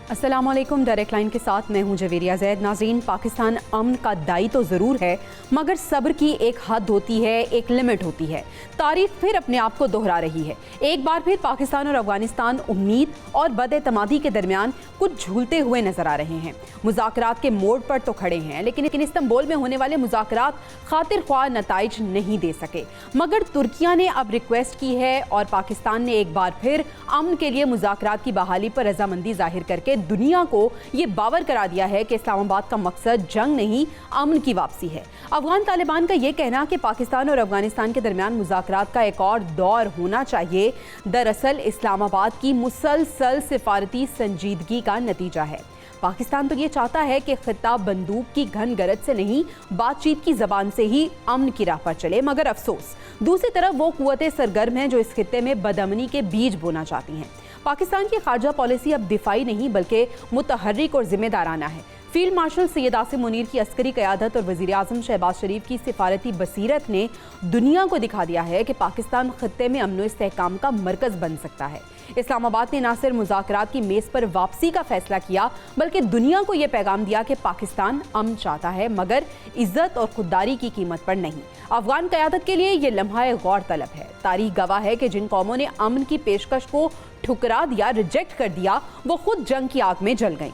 अस्सलाम वालेकुम। Direct line के साथ मैं हूं जवेरिया जैद। नाज़रीन, पाकिस्तान अमन का दाई तो ज़रूर है, मगर सब्र की एक हद होती है, एक लिमिट होती है। तारीख फिर अपने आप को दोहरा रही है। एक बार फिर पाकिस्तान और अफगानिस्तान उम्मीद और बदएतमादी के दरमियान कुछ झूलते हुए नजर आ रहे हैं। मुज़ाकरात के मोड़ पर तो खड़े हैं, लेकिन इस्तांबुल में होने वाले मुज़ाकरात खातिर ख्वाह नताइज नहीं दे सके। मगर तुर्किया ने अब रिक्वेस्ट की है और पाकिस्तान ने एक बार फिर अमन के लिए मुज़ाकरात की बहाली पर रजामंदी जाहिर करके दुनिया को ये बावर करा दिया है कि इस्लामाबाद का मकसद जंग नहीं, अमन की वापसी है। अफगान तालिबान का ये कहना कि पाकिस्तान और अफगानिस्तान के दरमियान मुज़ाकरात का एक और दौर होना चाहिए, दरअसल इस्लामाबाद की मुसलसल सिफारती संजीदगी का नतीजा है। पाकिस्तान तो ये चाहता है कि खिताब बंदूक की घन गरज से नहीं, बातचीत की जबान से ही अमन की राह पर चले, मगर अफसोस दूसरी तरफ वो कुव्वतें सरगर्म हैं जो इस खित्ते में बदअमनी के बीज बोना चाहती हैं। पाकिस्तान की खारजा पॉलिसी अब दिफाई नहीं बल्कि मुतहर्रिक और जिम्मेदाराना है। फील्ड मार्शल सैयद आसिम मुनीर की अस्करी क़यादत और वज़ीर आज़म शहबाज शरीफ की सिफारती बसीरत ने दुनिया को दिखा दिया है कि पाकिस्तान खित्ते में अमन व इस्तेहकाम का मरकज़ बन सकता है। इस्लामाबाद ने न सिर्फ मुज़ाकरात की मेज़ पर वापसी का फैसला किया, बल्कि दुनिया को यह पैगाम दिया कि पाकिस्तान अमन चाहता है, मगर इज्जत और खुददारी की कीमत पर नहीं। अफगान क़यादत के लिए ये लम्हा गौर तलब है। तारीख गवाह है कि जिन कौमों ने अमन की पेशकश को ठुकरा दिया, रिजेक्ट कर दिया, वो खुद जंग की आग में जल गईं।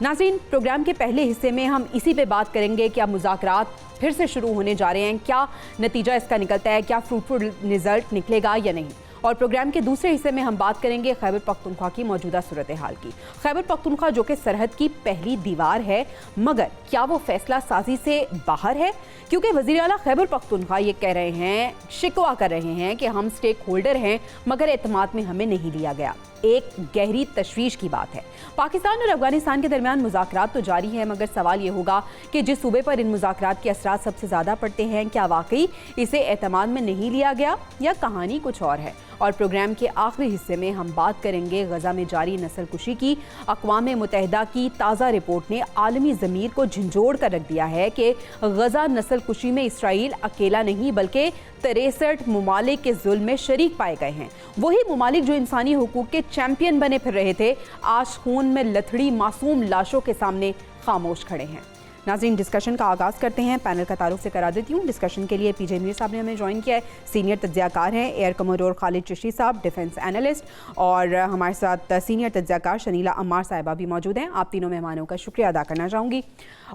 नाज़रीन, प्रोग्राम के पहले हिस्से में हम इसी पे बात करेंगे कि अब मुज़ाकरात फिर से शुरू होने जा रहे हैं, क्या नतीजा इसका निकलता है, क्या फ्रूटफुल रिजल्ट निकलेगा या नहीं। और प्रोग्राम के दूसरे हिस्से में हम बात करेंगे खैबर पख्तूनख्वा की मौजूदा सूरत हाल की। खैबर पख्तूनख्वा जो कि सरहद की पहली दीवार है, मगर क्या वो फैसला साजी से बाहर है? क्योंकि वज़ीर आला खैबर पख्तूनख्वा ये कह रहे हैं, शिकवा कर रहे हैं कि हम स्टेक होल्डर हैं, मगर एतमाद में हमें नहीं लिया गया। एक गहरी तशवीश की बात है। पाकिस्तान और अफगानिस्तान के दरमियान मुज़ाकरात तो जारी है, मगर सवाल ये होगा कि जिस सूबे पर इन मुज़ाकरात के असरात सबसे ज़्यादा पड़ते हैं, क्या वाकई इसे एतमाद में नहीं लिया गया या कहानी कुछ और है। और प्रोग्राम के आखिरी हिस्से में हम बात करेंगे गजा में जारी नस्ल कुशी की। अक़वाम मुत्तहिदा की ताज़ा रिपोर्ट ने आलमी ज़मीर को झंझोड़ कर रख दिया है कि गजा नस्ल कुशी में इसराइल अकेला नहीं बल्कि 63 ममालिक के जुल्म में शरीक पाए गए हैं। वही ममालिक जो इंसानी हुकूक के चैंपियन बने फिर रहे थे, आज खून में लथड़ी मासूम लाशों के सामने खामोश खड़े हैं। नाज़रीन, डिस्कशन का आगाज़ करते हैं। पैनल का तारुफ से करा देती हूँ। डिस्कशन के लिए पीजे मीर साहब ने हमें ज्वाइन किया है। सीनियर तज्ज़ियाकार हैं एयर कमोडोर खालिद चिश्ती साहब, डिफेंस एनालिस्ट, और हमारे साथ सीनियर तज्ज़ियाकार शनीला अम्मार साहिबा भी मौजूद हैं। आप तीनों मेहमानों का शुक्रिया अदा करना चाहूँगी।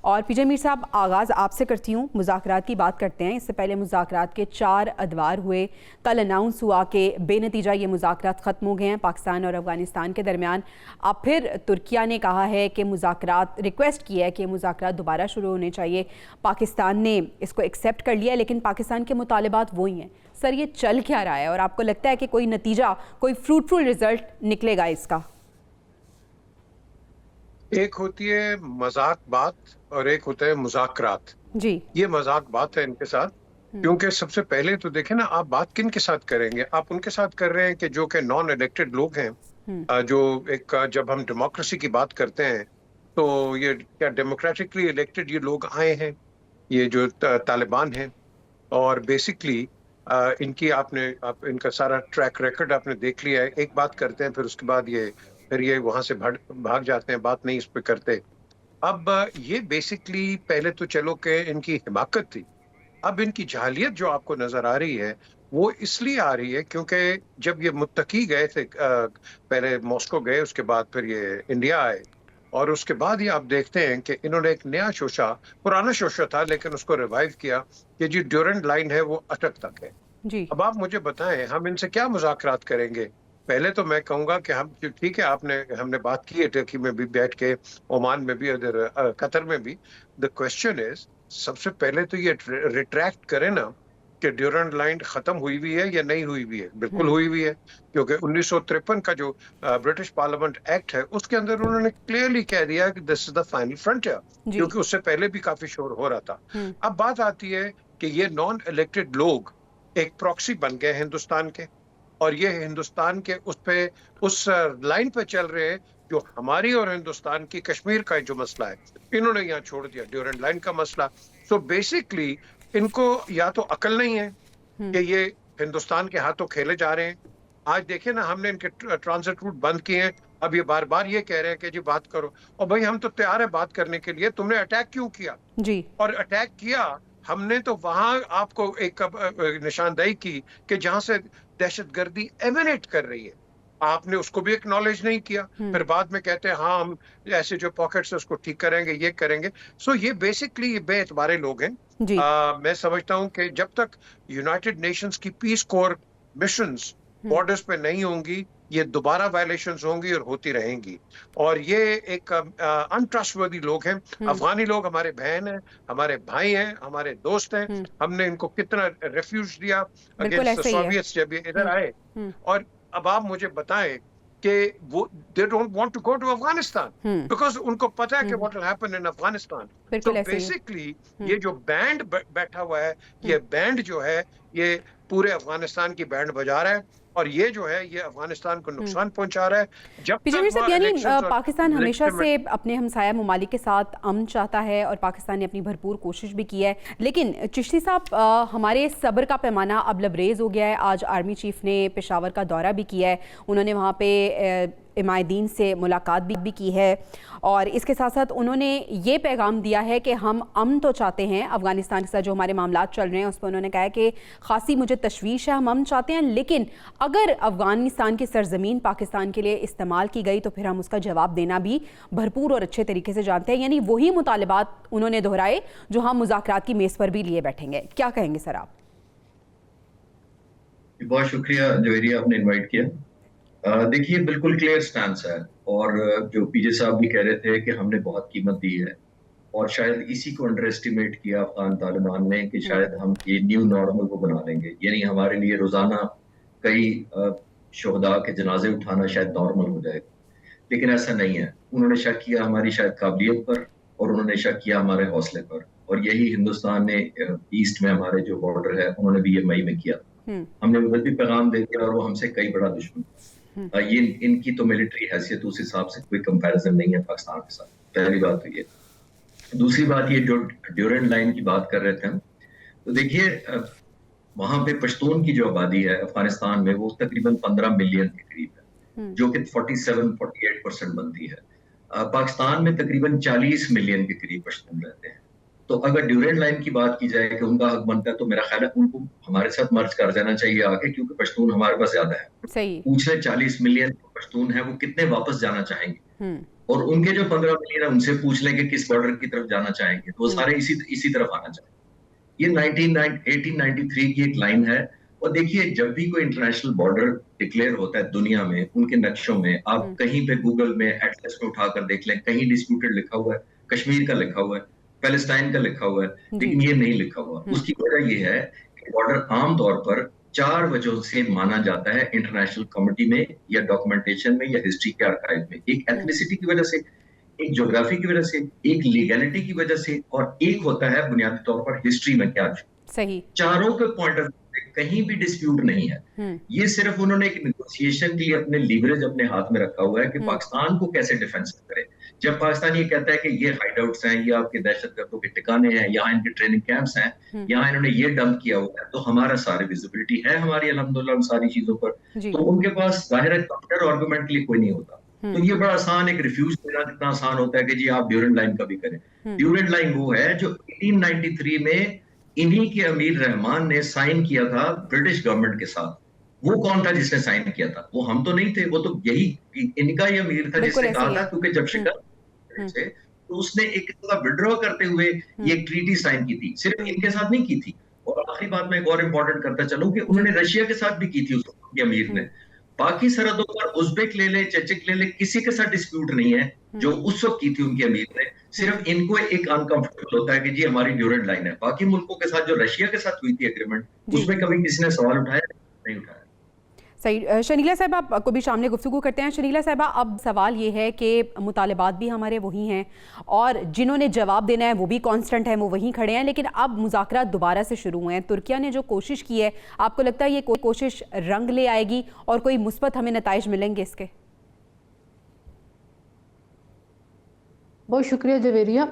और पीजे मीर साहब, आगाज़ आपसे करती हूँ। मुज़ाकरात की बात करते हैं। इससे पहले मुज़ाकरात के 4 अदवार हुए। कल अनाउंस हुआ कि बेनतीजा ये मुज़ाकरात ख़त्म हो गए हैं पाकिस्तान और अफगानिस्तान के दरमियान। अब फिर तुर्किया ने कहा है कि मुज़ाकरात, रिक्वेस्ट की है कि मुज़ाकरात दोबारा शुरू होने चाहिए। पाकिस्तान ने इसको एक्सेप्ट कर लिया, लेकिन पाकिस्तान के मुतालिबात वही हैं। सर, ये चल क्या रहा है और आपको लगता है कि कोई नतीजा, कोई फ्रूटफुल रिजल्ट निकलेगा इसका? एक होती है मजाक बात और एक होता है मुज़ाकरात। जी, ये मजाक बात है इनके साथ, क्योंकि सबसे पहले तो देखें ना, आप बात किन के साथ करेंगे? आप उनके साथ कर रहे हैं कि जो कि नॉन इलेक्टेड लोग हैं। जो एक, जब हम डेमोक्रेसी की बात करते हैं तो ये क्या डेमोक्रेटिकली इलेक्टेड ये लोग आए हैं, ये जो तालिबान हैं, और बेसिकली इनकी आप इनका सारा ट्रैक रिकॉर्ड आपने देख लिया है। एक बात करते हैं, फिर उसके बाद फिर ये वहां से भाग जाते हैं, बात नहीं इस पे करते। अब ये बेसिकली पहले तो चलो कि इनकी हिमाकत थी, अब इनकी जाहिलियत जो आपको नजर आ रही है वो इसलिए आ रही है क्योंकि जब ये मुत्तकी गए थे, पहले मॉस्को गए, उसके बाद फिर ये इंडिया आए, और उसके बाद ही आप देखते हैं कि इन्होंने एक नया शोशा, पुराना शोशा था लेकिन उसको रिवाइव किया कि जो ड्यूरेंट लाइन है वो अटक तक है जी। अब आप मुझे बताएं, हम इनसे क्या मुज़ाकरात करेंगे? पहले तो मैं कहूंगा कि हम, ठीक है, हमने बात की है टर्की में भी बैठ के, ओमान में भी, उधर कतर में भी। द क्वेश्चन इज, सबसे पहले तो ये रिट्रैक्ट करें ना कि ड्यूरेंट लाइन खत्म हुई हुई है या नहीं हुई हुई है। बिल्कुल हुई हुई है, क्योंकि 1953 का जो ब्रिटिश पार्लियामेंट एक्ट है उसके अंदर उन्होंने क्लियरली कह दिया कि this is the final frontier, क्योंकि उससे पहले भी काफी शोर हो रहा था। अब बात आती है कि ये नॉन इलेक्टेड लोग एक प्रॉक्सी बन गए हिंदुस्तान के, और ये हिंदुस्तान के उस लाइन पे चल रहे हैं जो हमारी और हिंदुस्तान की कश्मीर का जो मसला है, इन्होंने यहाँ छोड़ दिया ड्यूरेंट लाइन का मसला। सो बेसिकली इनको या तो अकल नहीं है कि ये हिंदुस्तान के हाथों खेले जा रहे हैं, आज देखिए ना, हमने इनके ट्रांजिट रूट बंद किए हैं, अब ये बार बार ये कह रहे हैं कि जी बात करो। और भाई हम तो तैयार है बात करने के लिए, तुमने अटैक क्यों किया? जी। और अटैक किया हमने तो वहां आपको एक निशानदेही की कि जहां से दहशतगर्दी एमिनेट कर रही है, आपने उसको भी एक्नॉलेज नहीं किया। फिर बाद में कहते हैं हाँ हम ऐसे जो पॉकेट्स है उसको ठीक करेंगे, ये करेंगे। सो ये बेसिकली ये बेएतबारे लोग हैं। मैं समझता हूं कि जब तक यूनाइटेड नेशंस की पीस कोर मिशंस बॉर्डर्स पे नहीं होंगी, ये दोबारा वायलेशंस होंगी और होती रहेंगी। और ये एक अनट्रस्टवर्दी लोग हैं। अफगानी लोग हमारे बहन हैं, हमारे भाई हैं, हमारे दोस्त हैं। हमने इनको कितना रेफ्यूज दिया अगेंस्ट द सोवियट्स जब ये इधर आए। और अब आप मुझे बताएं कि वो they don't want to go to Afghanistan because उनको पता है कि what will happen in Afghanistan. तो बेसिकली ये जो बैंड बैठा हुआ है, ये बैंड जो है ये पूरे अफगानिस्तान की बैंड बजा रहा है और ये जो है ये अफगानिस्तान को नुकसान पहुंचा रहा है। जब तक यानी पाकिस्तान हमेशा से अपने हमसाया ममालिक के साथ अमन चाहता है और पाकिस्तान ने अपनी भरपूर कोशिश भी की है, लेकिन चिश्ती साहब हमारे सब्र का पैमाना अब लबरेज हो गया है। आज आर्मी चीफ ने पेशावर का दौरा भी किया है, उन्होंने वहाँ पे इमादीन से मुलाकात भी की है और इसके साथ साथ उन्होंने ये पैगाम दिया है कि हम अमन तो चाहते हैं अफगानिस्तान के साथ, जो हमारे मामलात चल रहे हैं उस पर उन्होंने कहा है कि खासी मुझे तशवीश है, हम अमन चाहते हैं, लेकिन अगर अफगानिस्तान की सरजमीन पाकिस्तान के लिए इस्तेमाल की गई तो फिर हम उसका जवाब देना भी भरपूर और अच्छे तरीके से जानते हैं। यानी वही मुतालिबात उन्होंने दोहराए जो हम मुज़ाकरात की मेज़ पर भी लिए बैठेंगे। क्या कहेंगे सर आप? बहुत शुक्रिया जोहरी, आपने इन्वाइट किया। देखिए बिल्कुल क्लियर स्टैंस है और जो पीजे साहब भी कह रहे थे कि हमने बहुत कीमत दी है और शायद इसी को अंडर एस्टिमेट किया अफगान तालिबान ने कि शायद हम ये न्यू नॉर्मल को बना लेंगे, यानी हमारे लिए रोजाना कई शोहदा के जनाजे उठाना शायद नॉर्मल हो जाएगा। लेकिन ऐसा नहीं है। उन्होंने शक किया हमारी शायद काबिलियत पर और उन्होंने शक किया हमारे हौसले पर, और यही हिंदुस्तान ने ईस्ट में हमारे जो बॉर्डर है उन्होंने भी ये मई में किया। हमने उधर भी पैगाम दे दिया और वो हमसे कई बड़ा दुश्मन। ये इनकी तो मिलिट्री हैसियत उस हिसाब से कोई कंपैरिजन नहीं है पाकिस्तान के साथ। पहली बात तो ये। दूसरी बात ये जो ड्यूरेंट लाइन की बात कर रहे थे हम, तो देखिए वहां पे पश्तून की जो आबादी है अफगानिस्तान में वो तकरीबन 15 मिलियन के करीब है, जो कि 47-48% बनती है। पाकिस्तान में तकरीबन 40 मिलियन के करीब पश्तून रहते हैं। तो अगर ड्यूरेंट लाइन की बात की जाए कि उनका हक बनता है तो मेरा ख्याल है उनको हमारे साथ मर्ज कर जाना चाहिए आगे, क्योंकि पश्तून हमारे पास ज्यादा है। सही। पूछे 40 मिलियन पश्तून है वो कितने वापस जाना चाहेंगे, और उनके जो 15 मिलियन है उनसे पूछ लेंगे किस बॉर्डर की तरफ जाना चाहेंगे, तो वो सारे इसी तरफ आना चाहेंगे। ये 1893 की एक लाइन है। और देखिए जब भी कोई इंटरनेशनल बॉर्डर डिक्लेयर होता है दुनिया में, उनके नक्शों में आप कहीं पे गूगल में एटलस में उठाकर देख लें, कहीं डिस्प्यूटेड लिखा हुआ है, कश्मीर का लिखा हुआ है, पैलेस्टाइन का लिखा हुआ है, लेकिन ये नहीं लिखा हुआ। उसकी वजह ये है कि बॉर्डर आमतौर पर 4 वजहों से माना जाता है इंटरनेशनल कमिटी में या डॉक्यूमेंटेशन में या हिस्ट्री के आर्काइव में। एक एथनिसिटी की वजह से, एक ज्योग्राफी की वजह से, एक लीगैलिटी की वजह से, और एक होता है बुनियादी तौर पर हिस्ट्री में क्या। सही। चारों के पॉइंट ऑफ कहीं भी डिस्प्यूट नहीं है। ये सिर्फ उन्होंने एक नेगोशिएशन के लिए अपने लीवरेज अपने हाथ में रखा हुआ है कि पाकिस्तान को कैसे डिफेंस करे। जब पाकिस्तान ये कहता है कि ये हाइडआउट्स हैं, ये आपके दहशतगर्दों के ठिकाने हैं, यहाँ इनके ट्रेनिंग कैंप्स हैं, यहाँ इन्होंने ये डंप किया हुआ है, तो हमारा सारी विजिबिलिटी है हमारी अल्हम्दुलिल्लाह उन सारी चीजों पर, तो उनके पास जाहिर है काउंटर आर्गुमेंट के लिए कोई नहीं होता। तो ये बड़ा आसान, एक रिफ्यूज देना कितना आसान होता है कि जी आप ड्यूरेंट लाइन का भी करें। ड्यूरेंट लाइन वो है जो 1893 में इन्हीं के अमीर रहमान ने साइन किया था ब्रिटिश गवर्नमेंट के साथ। वो कौन था जिसने साइन किया था? वो हम तो नहीं थे, वो तो यही इनका ही अमीर था जिसने कहा था, क्योंकि जब शिकार से तो उसने एक विड्रॉ करते हुए ये ट्रीटी साइन की थी, सिर्फ इनके साथ नहीं की थी। और आखिरी बात मैं एक और इम्पोर्टेंट करता चलूं कि उन्होंने रशिया के साथ भी की थी उसके अमीर ने। बाकी सरहदों पर उज़्बेक ले ले, चेचक ले ले, किसी के साथ डिस्प्यूट नहीं है जो उस वक्त की थी उनके अमीर ने। सिर्फ इनको एक अनकंफर्टेबल होता है कि जी हमारी ड्यूरेंट लाइन है। बाकी मुल्कों के साथ जो रशिया के साथ हुई थी एग्रीमेंट, उसमें कभी किसी ने सवाल उठाया नहीं उठाया। सही। शनीला साहिबा को भी सामने गुफ्तगू करते हैं। शनीला साहिबा, अब सवाल ये है कि मुतालिबात भी हमारे वही हैं और जिन्होंने जवाब देना है वो भी कांस्टेंट है, वो वहीं खड़े हैं, लेकिन अब मुज़ाकरात दोबारा से शुरू हुए हैं। तुर्किया ने जो कोशिश की है, आपको लगता है ये कोशिश रंग ले आएगी और कोई मुस्बत हमें नताइज मिलेंगे इसके? बहुत शुक्रिया जवेरिया।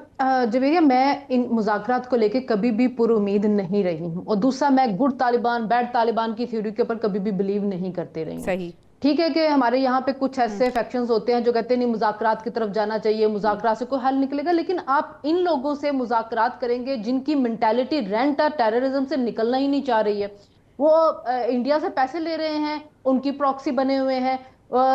जवेरिया, मैं इन मुज़ाकरात को लेके कभी भी पुरुमीद नहीं रही हूँ, और दूसरा, मैं गुड तालिबान बैड तालिबान की थ्योरी के ऊपर कभी भी बिलीव नहीं करते रही हूँ। सही। ठीक है कि हमारे यहाँ पे कुछ ऐसे फैक्शंस होते हैं जो कहते हैं नहीं, मुज़ाकरात की तरफ जाना चाहिए, मुज़ाकरात से कोई हल निकलेगा, लेकिन आप इन लोगों से मुज़ाकरात करेंगे जिनकी मेंटालिटी रेंट और टेररिज्म से निकलना ही नहीं चाह रही है। वो इंडिया से पैसे ले रहे हैं, उनकी प्रॉक्सी बने हुए हैं,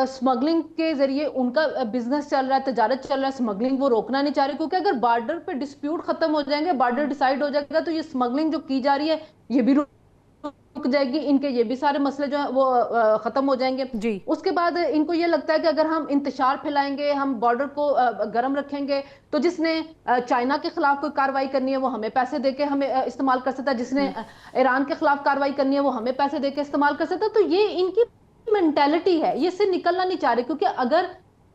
स्मगलिंग के जरिए उनका बिजनेस चल रहा है, तजारत चल रहा है, स्मगलिंग वो रोकना नहीं चाह रहे, क्योंकि अगर बॉर्डर पे डिस्प्यूट खत्म हो जाएंगे, बॉर्डर डिसाइड हो जाएगा, तो ये स्मगलिंग जो की जा रही है ये भी रुक जाएगी, इनके ये भी सारे मसले जो है वो खत्म हो जाएंगे जी। उसके बाद इनको ये लगता है कि अगर हम इंतशार फैलाएंगे, हम बॉर्डर को गर्म रखेंगे, तो जिसने चाइना के खिलाफ कोई कार्रवाई करनी है वो हमें पैसे देके हमें इस्तेमाल कर सकता है, जिसने ईरान के खिलाफ कार्रवाई करनी है वो हमें पैसे देके इस्तेमाल कर सकता है। तो ये इनकी मेंटेलिटी है, ये इससे निकलना नहीं चाह रहे, क्योंकि अगर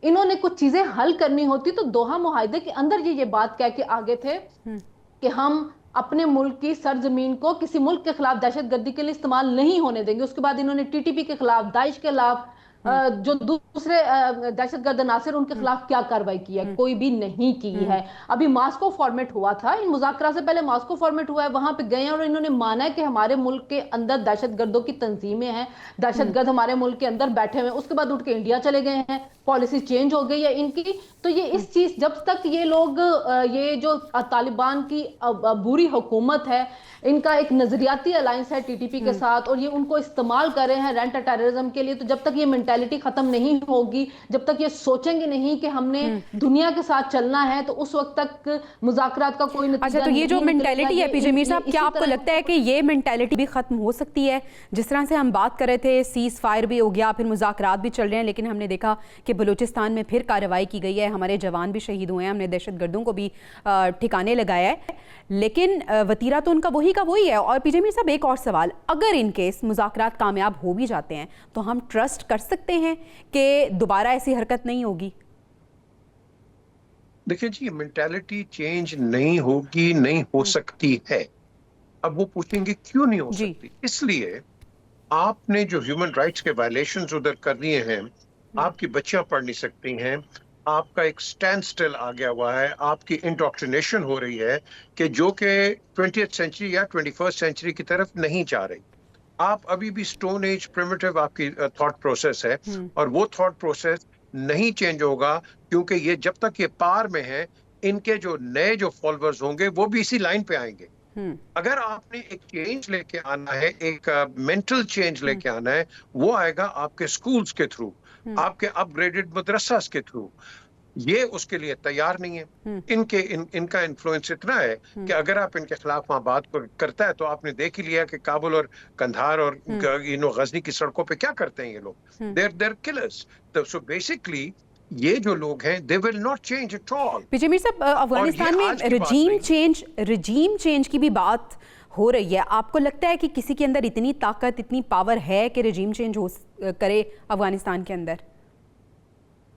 इन्होंने कुछ चीजें हल करनी होती तो दोहा मुआहिदे के अंदर ये बात कह के आगे थे कि हम अपने मुल्क की सरजमीन को किसी मुल्क के खिलाफ दहशतगर्दी के लिए इस्तेमाल नहीं होने देंगे। उसके बाद इन्होंने टीटीपी के खिलाफ, दाइश के खिलाफ, जो दूसरे दहशतगर्द नासिर, उनके खिलाफ क्या कार्रवाई की है? कोई भी नहीं की है। अभी मास्को फॉर्मेट हुआ था, इन मुज़ाकरा से पहले मास्को फॉर्मेट हुआ है, वहां पे गए और इन्होंने माना है कि हमारे मुल्क के अंदर दहशतगर्दों की तंजीमें हैं, दहशतगर्द हमारे मुल्क के अंदर बैठे हुए हैं। उसके बाद उठ के इंडिया चले गए हैं, पॉलिसी चेंज हो गई है इनकी। तो ये इस चीज, जब तक ये लोग, ये जो तालिबान की बुरी हुकूमत है, इनका एक नजरियाती अलायंस है टीटीपी के साथ, और ये उनको इस्तेमाल कर रहे हैं रेंट टेररिज्म के लिए, तो जब तक ये मेंटालिटी खत्म नहीं होगी, जब तक ये सोचेंगे नहीं कि हमने दुनिया के साथ चलना है, तो उस वक्त तक मुज़ाकरात का कोई नतीजा। अच्छा, तो ये जो मेंटालिटी है पीजे मीर साहब, क्या आपको लगता है कि ये मेंटालिटी भी खत्म हो सकती है? जिस तरह से हम बात कर रहे थे, सीज फायर भी हो गया, फिर मुज़ाकरात भी चल रहे हैं, लेकिन हमने देखा कि बलूचिस्तान में फिर कार्रवाई की गई है, हमारे जवान भी शहीद हुए हैं, हमने दहशतगर्दों को भी ठिकाने लगाया है, लेकिन वतीरा तो उनका वही का वही है। और पीजे मीर साहब, एक और सवाल, अगर इनकेस मुज़ाकरात कामयाब हो भी जाते हैं तो हम ट्रस्ट कर सकते हैं कि दोबारा ऐसी हरकत नहीं होगी? देखिए जी, मेंटालिटी चेंज नहीं होगी, नहीं हो सकती है। अब वो पूछेंगे क्यों नहीं हो सकती? इसलिए आपने जो ह्यूमन राइट्स के वायलेशंस उधर कर दिए हैं, आपकी बच्चियां पढ़ नहीं सकती हैं, आपका एक स्टैंड स्टिल आ गया हुआ है, आपकी इंडोक्ट्रिनेशन हो रही है कि जो कि 20th सेंचुरी या 21st सेंचुरी की तरफ नहीं जा रही। आप अभी भी स्टोन एज प्रिमिटिव आपकी थॉट प्रोसेस है, और वो थॉट प्रोसेस नहीं चेंज होगा, क्योंकि ये जब तक ये पार में है, इनके जो नए जो फॉलोअर्स होंगे वो भी इसी लाइन पे आएंगे। अगर आपने एक चेंज लेके आना है, एक मेंटल चेंज लेके आना है, वो आएगा आपके स्कूल्स के थ्रू, आपके अपग्रेडेड मदरसास के थ्रू। ये उसके लिए तैयार नहीं है। इनका इन्फ्लुएंस इतना है कि अगर आप इनके खिलाफ वहां बात करता है, तो आपने देख ही लिया कि काबुल और कंधार और गजनी की सड़कों पे क्या करते हैं ये लोग। There killers. सो बेसिकली ये जो लोग हैं, they will not change at all. PJ Mir साहब, अफगानिस्तान में रिजीम चेंज की भी बात हो रही है। आपको लगता है कि किसी के अंदर इतनी ताकत, इतनी पावर है कि रिजीम चेंज हो करे अफगानिस्तान के अंदर?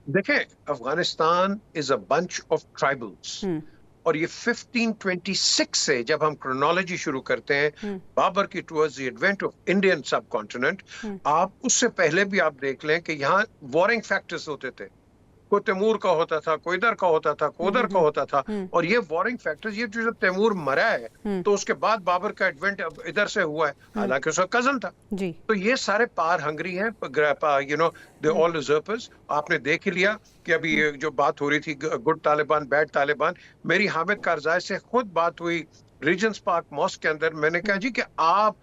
देखें, Afghanistan is a bunch of tribals, और ये 1526 से जब हम क्रोनोलॉजी शुरू करते हैं बाबर की towards the advent of Indian सब कॉन्टिनेंट, आप उससे पहले भी आप देख लें कि यहाँ वॉरिंग फैक्टर्स होते थे। कोई तैमूर का होता था, कोई इधर का होता था, कोई उधर का होता था, और ये वॉरिंग फैक्टर्स, ये जो तैमूर मरा है तो उसके बाद बाबर का एडवेंट इधर से हुआ है, हालांकि उसका कजन था जी। तो ये सारे पार हंगरी हैं, यू नो, दे ऑल यूजर्पर्स। आपने देख ही लिया कि अभी ये जो बात हो रही थी गुड तालिबान बैड तालिबान, मेरी हामिद कारजाई से खुद बात हुई रीजेंस पार्क मॉस्क के अंदर। मैंने कहा जी कि आप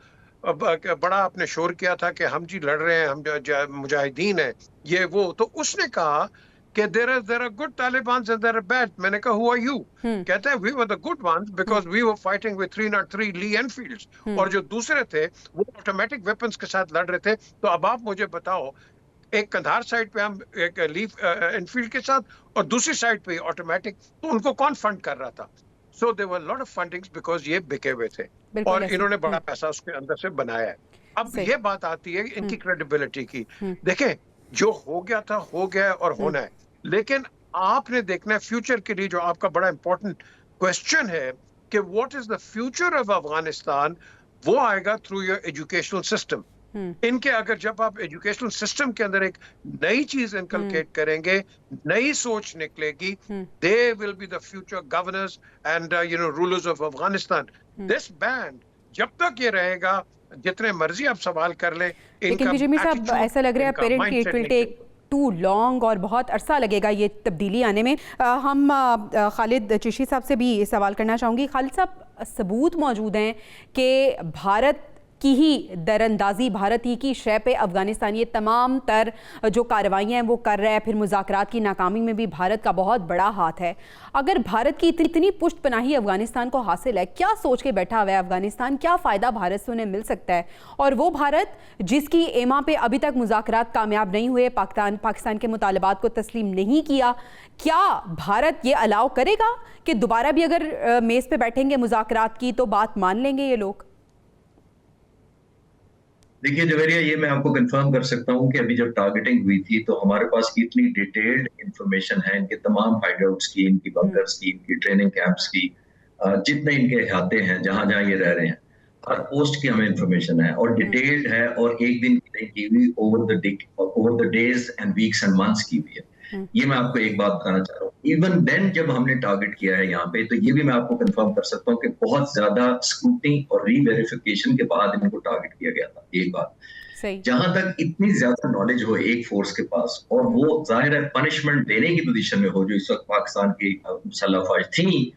बड़ा आपने शोर किया था कि हम जी लड़ रहे हैं, हम मुजाहिदीन हैं, ये वो, तो उसने कहा कि there are good Talibans and there are bad. मैंने कहा who are you? कहता है we were the good ones because we were fighting with 303 Lee Enfields, और जो दूसरे थे वो ऑटोमेटिक वेपन्स के साथ लड़ रहे थे। तो अब आप मुझे बताओ, एक कंधार साइड पे हम एक लीफ एनफील्ड के साथ, और दूसरी साइड पे ऑटोमेटिक, तो उनको कौन फंड कर रहा था? So there were lot of fundings because ये बिके हुए थे, और इन्होंने बड़ा पैसा उसके अंदर से बनाया है। अब ये बात आती है इनकी क्रेडिबिलिटी की। देखें, जो हो गया था हो गया और होना है, लेकिन आपने देखना है फ्यूचर के लिए, जो आपका बड़ा इंपॉर्टेंट क्वेश्चन है कि what is the future of Afghanistan, वो आएगा थ्रू योर एजुकेशनल सिस्टम। इनके अगर जब आप एजुकेशनल सिस्टम के अंदर एक नई चीज इनकलकेट करेंगे, नई सोच निकलेगी, they will be the future governors and rulers of Afghanistan. This band जब तक ये रहेगा, जितने मर्जी आप सवाल कर लें, लेकिन बीजेपी साहब ऐसा लग रहा है पेरेंट की it will take too long और बहुत अरसा लगेगा ये तब्दीली आने में। हम खालिद चिश्ती साहब से भी सवाल करना चाहूँगी। खालिद साहब, सबूत मौजूद हैं कि भारत की ही दरअंदाजी, भारत ही की शय पे अफगानिस्तान ये तमाम तर जो कार्रवाइयाँ हैं वो कर रहा है, फिर मुज़ाकरात की नाकामी में भी भारत का बहुत बड़ा हाथ है। अगर भारत की इतनी पुष्टपनाही अफगानिस्तान को हासिल है, क्या सोच के बैठा हुआ है अफगानिस्तान, क्या फ़ायदा भारत से उन्हें मिल सकता है? और वो भारत जिसकी एमा पे अभी तक मुज़ाकरात कामयाब नहीं हुए, पाकिस्तान के मुतालबात को तस्लीम नहीं किया, क्या भारत ये अलाउ करेगा कि दोबारा भी अगर मेज़ पे बैठेंगे मुज़ाकरात की तो बात मान लेंगे ये लोग? देखिए जवेरिया, ये मैं आपको कंफर्म कर सकता हूँ कि अभी जब टारगेटिंग हुई थी तो हमारे पास इतनी डिटेल्ड इंफॉर्मेशन है इनके तमाम हाइडआउट्स की, इनकी बंकर्स की, इनकी ट्रेनिंग कैंप्स की, जितने इनके अहाते हैं, जहां जहां ये रह रहे हैं, हर पोस्ट की हमें इंफॉर्मेशन है और डिटेल्ड है, और एक दिन की नहीं की हुई, over the days and weeks and months की हुई है। ये मैं आपको एक बात बताना चाह रहा हूँ। इवन देन जब हमने टारगेट किया है यहाँ पे, तो ये भी मैं आपको कंफर्म कर सकता हूँ कि बहुत ज्यादा स्क्रूटनी और रीवेरिफिकेशन के बाद इनको टारगेट किया गया था। एक बात, जहां तक इतनी ज्यादा नॉलेज हो एक फोर्स के पास, और वो जाहिर है पनिशमेंट देने की पोजीशन में हो, जो इस वक्त पाकिस्तान की मुसल्लह फौज थी।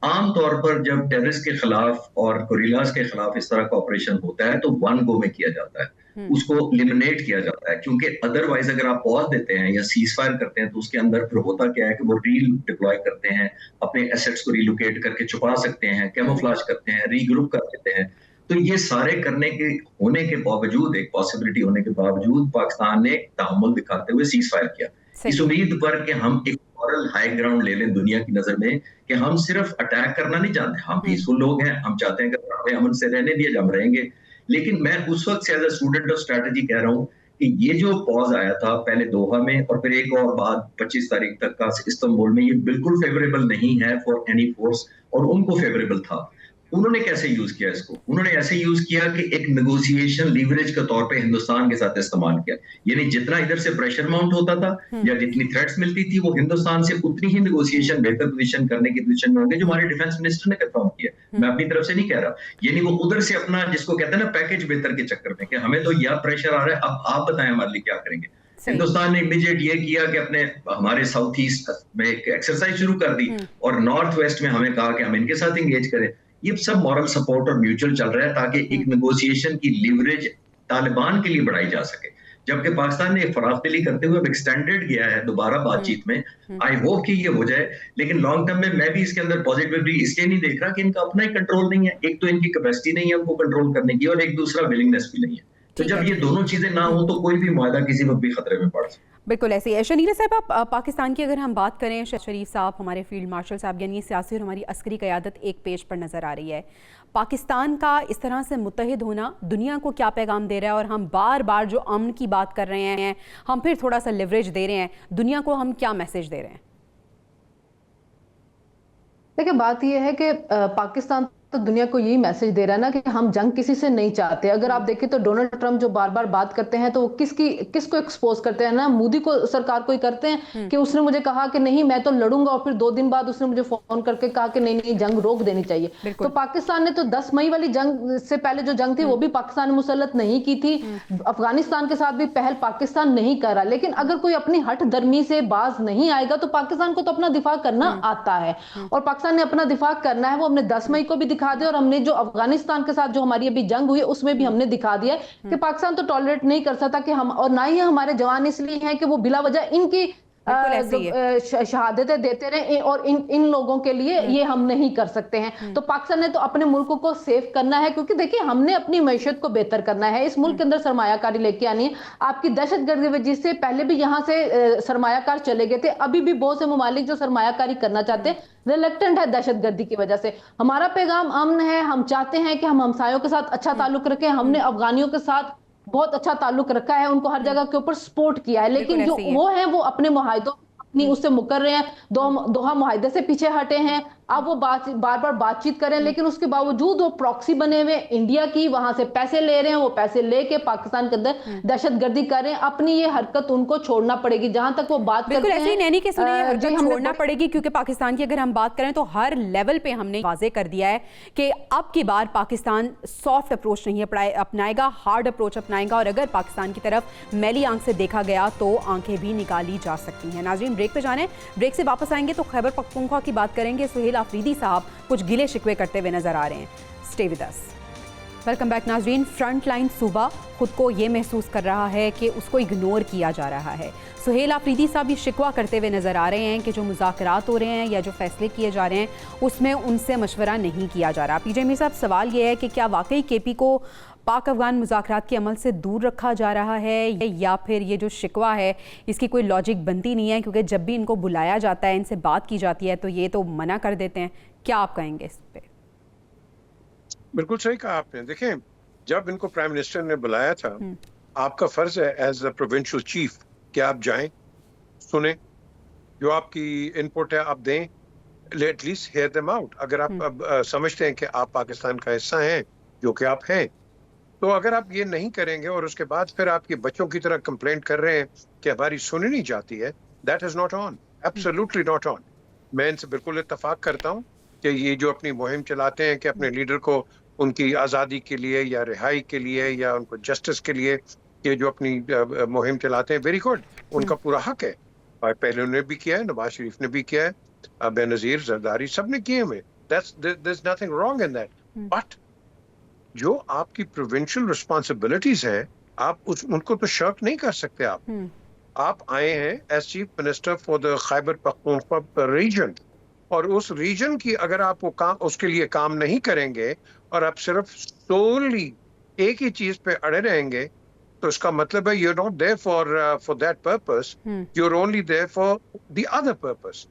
आमतौर पर जब टेररिस्ट के खिलाफ और गोरिल्लास के खिलाफ इस तरह का ऑपरेशन होता है तो वन गो में किया जाता है, उसको लिमिनेट किया जाता है, क्योंकि अदरवाइज अगर आप पॉज देते हैं या सीज फायर करते हैं तो उसके अंदर फिर होता क्या है कि वो री डिप्लॉय करते हैं, अपने एसेट्स को रिलोकेट करके छुपा सकते हैं, कैमोफ्लेज करते हैं, रीग्रुप कर देते हैं। तो ये सारे करने के होने के बावजूद, एक पॉसिबिलिटी होने के बावजूद, पाकिस्तान ने तहम्मुल दिखाते हुए सीज फायर किया, इस उम्मीद पर कि हम एक मॉरल हाई ग्राउंड ले लें दुनिया की नजर में कि हम सिर्फ अटैक करना नहीं जानते, हम पीसफुल लोग हैं, हम चाहते हैं कि अमन से रहने दिए, हम रहेंगे। लेकिन मैं उस वक्त से as a student of strategy कह रहा हूँ कि ये जो पॉज आया था पहले दोहा में और फिर एक और बाद 25 तारीख तक का इस्तांबुल में, ये बिल्कुल फेवरेबल नहीं है फॉर एनी फोर्स, और उनको फेवरेबल था। उन्होंने कैसे यूज किया इसको? उन्होंने ऐसे यूज किया कि एक नेगोशिएशन लीवरेज के तौर पे हिंदुस्तान के साथ इस्तेमाल किया, यानी जितना इधर से प्रेशर माउंट होता था या जितनी थ्रेट्स मिलती थी, वो हिंदुस्तान से उतनी ही नेगोशिएशन बेहतर पोजीशन करने की पोजीशन में होंगे, जो हमारे डिफेंस मिनिस्टर ने कंफर्म किया। मैं अपनी तरफ से नहीं कह रहा, यानी वो उधर से अपना, जिसको कहते हैं ना पैकेज बेहतर के चक्कर में, कि हमें तो यह प्रेशर आ रहा है, अब आप बताएं हमारे लिए क्या करेंगे। हिंदुस्तान ने इमीडिएट ये किया कि अपने हमारे साउथ ईस्ट में एक एक्सरसाइज शुरू कर दी और नॉर्थ वेस्ट में हमें कहा कि हम इनके साथ एंगेज करें। ये सब मॉरल सपोर्ट और म्यूचुअल चल रहा है ताकि एक नेगोशिएशन की लीवरेज तालिबान के लिए बढ़ाई जा सके, जबकि पाकिस्तान ने फराखदिली करते हुए एक्सटेंडेड किया है दोबारा बातचीत में। आई होप कि ये हो जाए, लेकिन लॉन्ग टर्म में मैं भी इसके अंदर पॉजिटिवली इसलिए नहीं देख रहा कि इनका अपना ही कंट्रोल नहीं है। एक तो इनकी कैपेसिटी नहीं है उनको कंट्रोल करने की, और एक दूसरा विलिंगनेस भी नहीं है। तो जब ये दोनों चीजें ना हो तो कोई भी मुआहदा किसी वक्त भी खतरे में पड़ सकता है। बिल्कुल ऐसे ही है। शनीला साहब, आप पाकिस्तान की अगर हम बात करें, शरीफ साहब हमारे फील्ड मार्शल साहब, यानी सियासी और हमारी अस्करी क़यादत एक पेज पर नज़र आ रही है। पाकिस्तान का इस तरह से मुत्तहिद होना दुनिया को क्या पैगाम दे रहा है? और हम बार बार जो अमन की बात कर रहे हैं, हम फिर थोड़ा सा लिवरेज दे रहे हैं, दुनिया को हम क्या मैसेज दे रहे हैं? देखिए, बात यह है कि पाकिस्तान तो दुनिया को यही मैसेज दे रहा है ना कि हम जंग किसी से नहीं चाहते। अगर आप देखें तो डोनाल्ड ट्रंप जो बार बार बात करते हैं तो वो किसको एक्सपोज करते हैं ना, मोदी को, सरकार को ही करते हैं कि उसने मुझे कहा कि नहीं मैं तो लड़ूंगा, और फिर 2 दिन बाद उसने मुझे फोन करके कहा कि नहीं जंग रोक देनी चाहिए। तो पाकिस्तान ने तो 10 मई वाली जंग से पहले जो जंग थी वो भी पाकिस्तान ने मुसल्लत नहीं की थी। अफगानिस्तान के साथ भी पहल पाकिस्तान नहीं कर रहा। लेकिन अगर कोई अपनी हट दर्मी से बाज नहीं आएगा तो पाकिस्तान को तो अपना दिफा करना आता है, और पाकिस्तान ने अपना दिफा करना है। वो हमने 10 मई को भी दिखा दिया, और हमने जो अफगानिस्तान के साथ जो हमारी अभी जंग हुई उसमें भी हमने दिखा दिया कि पाकिस्तान तो टॉलरेट नहीं कर सकता कि हम, और ना ही हमारे जवान इसलिए हैं कि वो बिला वजह इनकी शहादतें देते रहे, और इन लोगों के लिए ये हम नहीं कर सकते हैं। तो पाकिस्तान ने तो अपने मुल्क को सेव करना है, क्योंकि देखिए हमने अपनी मैशत को बेहतर करना है, इस मुल्क के अंदर सरमायाकारी लेके आनी है। आपकी दहशतगर्दी वजह से पहले भी यहाँ से सरमायाकार चले गए थे, अभी भी बहुत से ममालिक जो सरमायाकारी करना चाहते हैं रिलेक्टेंट है दहशतगर्दी की वजह से। हमारा पैगाम अमन है, हम चाहते हैं कि हम हमसायों के साथ अच्छा ताल्लुक रखें। हमने अफगानियों के साथ बहुत अच्छा ताल्लुक रखा है, उनको हर जगह के ऊपर सपोर्ट किया है, लेकिन जो वो हैं वो अपने मुआहिदों अपनी उससे मुकर रहे हैं, दोहा मुआहिदे से पीछे हटे हैं, आप वो बार बार बातचीत करें, लेकिन उसके बावजूद वो प्रॉक्सी बने हुए इंडिया की, वहां से पैसे ले रहे हैं, वो पैसे लेके पाकिस्तान के अंदर दहशतगर्दी कर रहे हैं। अपनी ये हरकत उनको छोड़ना पड़ेगी। जहां तक वो बात करते हैं, ऐसे नैनी के सुने हरकत छोड़ना पड़ेगी, क्योंकि पाकिस्तान की अगर हम बात करें तो हर लेवल पे हमने वाजे कर दिया है कि अब की बार पाकिस्तान सॉफ्ट अप्रोच नहीं अपनाएगा, हार्ड अप्रोच अपनाएगा, और अगर पाकिस्तान की तरफ मैली आंख से देखा गया तो आंखें भी निकाली जा सकती हैं। नाज़रीन, ब्रेक पे जाने, ब्रेक से वापस आएंगे तो खैबर पख्तूनख्वा की बात करेंगे। सुहेल आफरीदी साहब कुछ गिले शिकवे करते हुए नजर आ रहे हैं। Stay with us. Welcome back नाज़रीन। फ्रंट लाइन सूबा खुद को ये महसूस कर रहा है कि उसको इग्नोर किया जा रहा है। सुहेल आफरीदी साहब ये शिकवा करते हुए नज़र आ रहे हैं कि जो मुज़ाकरात हो रहे हैं या जो फैसले किए जा रहे हैं उसमें उनसे मशवरा नहीं किया जा रहा। पीजे मीर साहब, सवाल ये है कि क्या वाकई केपी को पाक अफगान मुज़ाकरात के अमल से दूर रखा जा रहा है, या फिर ये जो शिकवा है इसकी कोई लॉजिक बनती नहीं है, क्योंकि जब भी इनको बुलाया जाता है, इनसे बात की जाती है तो ये तो मना कर देते हैं। क्या आप कहेंगे इस पे? बिल्कुल सही कहा आपने। देखें, जब इनको प्राइम मिनिस्टर ने बुलाया था, आपका फर्ज है एज अ प्रोविंशियल चीफ कि आप जाएं, सुने, जो आपकी इनपुट है आप दें, एटलीस्ट हेयर देम आउट। अगर आप समझते हैं कि आप पाकिस्तान का हिस्सा हैं, जो कि आप हैं, तो अगर आप ये नहीं करेंगे और उसके बाद फिर आपके बच्चों की तरह कंप्लेंट कर रहे हैं कि हमारी सुनी नहीं जाती है, that is not on, absolutely not on. मैं इनसे बिल्कुल इत्तेफाक करता हूँ कि ये जो अपनी मुहिम चलाते हैं कि अपने लीडर को उनकी आज़ादी के लिए या रिहाई के लिए या उनको जस्टिस के लिए ये जो अपनी मुहिम चलाते हैं, वेरी गुड, उनका पूरा हक है। और पहले उन्होंने भी किया है, नवाज शरीफ ने भी किया है, बेनज़ीर, जरदारी, सब ने किए हुए। There is nothing wrong in that. But जो आपकी प्रोविंशियल रिस्पॉन्सिबिलिटीज हैं, आप उनको तो शर्क नहीं कर सकते। आप आए हैं as chief minister for the Khyber Pakhtunkhwa region, और उस रीजन की अगर आप वो काम उसके लिए काम नहीं करेंगे और आप सिर्फ सोली एक ही चीज पे अड़े रहेंगे, तो इसका मतलब है you are not there for that purpose, you are only there for the other purpose.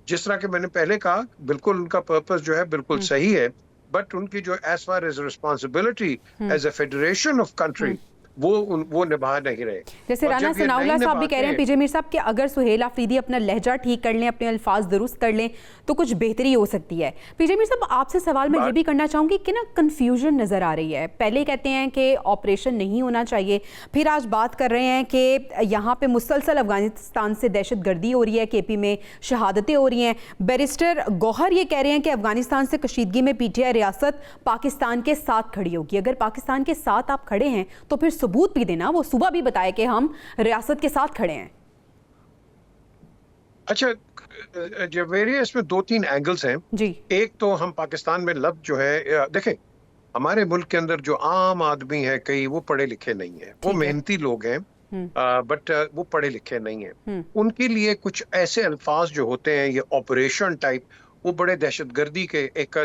जिस तरह के मैंने पहले कहा, बिल्कुल उनका पर्पस जो है बिल्कुल सही है, बट उनकी जो as far as responsibility as a federation of country वो निभा नहीं रहे। जैसे राना सनाउल्लाह साहब भी कह रहे हैं, पीजे मीर साहब, कि अगर सुहेल आफरीदी अपना लहजा ठीक कर लें, अपने अल्फाज दुरुस्त कर लें तो कुछ बेहतरी हो सकती है। पीजे मीर साहब, आपसे सवाल मैं ये भी करना चाहूँगी कि ना कन्फ्यूजन नज़र आ रही है। पहले कहते हैं कि ऑपरेशन नहीं होना चाहिए, फिर आज बात कर रहे हैं कि यहाँ पे मुसलसल अफगानिस्तान से दहशत गर्दी हो रही है, केपी में शहादतें हो रही हैं। बैरिस्टर गौहर ये कह रहे हैं कि अफगानिस्तान से कशीदगी में पीटीआई रियासत पाकिस्तान के साथ खड़ी होगी। अगर पाकिस्तान के साथ आप खड़े हैं तो फिर सबूत भी देना, वो सुबह भी बताए कि हम रियासत के साथ खड़े हैं। अच्छा, जवेरिया, इसमें दो तीन एंगल्स हैं जी। एक तो हम पाकिस्तान में लफ्ज जो है, देखें, हमारे मुल्क के अंदर जो आम आदमी है, कई वो पढ़े लिखे नहीं है, वो मेहनती लोग हैं, बट वो पढ़े लिखे नहीं है। उनके लिए कुछ ऐसे अल्फाज जो होते हैं, ये ऑपरेशन टाइप, वो बड़े दहशतगर्दी के, एक